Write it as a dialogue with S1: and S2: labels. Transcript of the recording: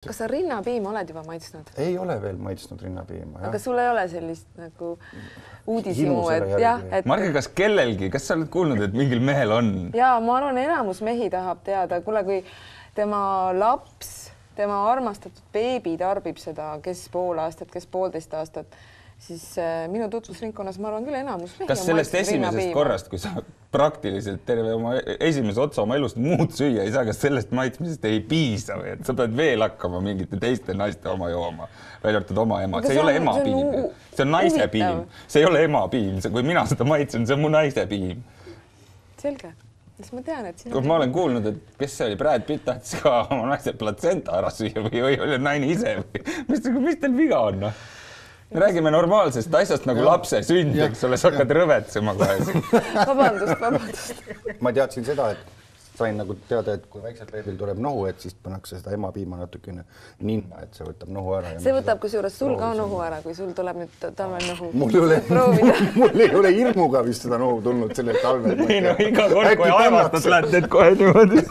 S1: Kas sa rinnapiima oled juba maitsnud?
S2: Ei ole veel maitsnud rinnapiima.
S1: Aga sul ei ole sellist nagu uudisimu, et
S3: Marge, kas kellelgi, kas sa oled kuulnud, et mingil mehel on?
S1: Jaa, ma arvan, enamus mehi tahab teada, kuule, kui tema laps, tema armastatud beebi tarbib seda, kes pool aastat, kes 1,5 aastat, siis minu tutvusringkonnas ma arvan küll enamus mehi.
S3: Kas sellest esimesest korrast, kui sa praktiliselt terve oma esimese otsa oma elust muud süüa ei saa, kas sellest maitsmisest ei piisa või, et sa pead veel hakkama mingite teiste naiste oma jooma, välja arvatud oma ema. See ei ole ema piim, see on naise piim. See ei ole ema piim, kui mina seda maitsen, see on mu naise piim.
S1: Selge. Siis ma tean, et sina...
S3: Ma olen kuulnud, et kes see oli, Brad Pitt tahtis ka oma naise platsenta ära süüa või oli naine ise või? Mis teil viga on? Me räägime normaalsest asjast nagu lapse sünd, eks ole, sa hakkad rõvetsema kohe.
S1: Vabandust.
S2: Ma teadsin seda, et sain nagu teada, et kui väiksel beebil tuleb nohu, et siis pannakse seda emapiima natukene ninna, et see võtab nohu ära.
S1: See võtab kusjuures sul ka nohu ära, kui sul tuleb nüüd talvel nohu.
S2: Mul ei ole hirmuga vist seda nohu tulnud sellel talvel.
S3: Ei no, iga kord, kui aevastad, lähed need kohe niimoodi.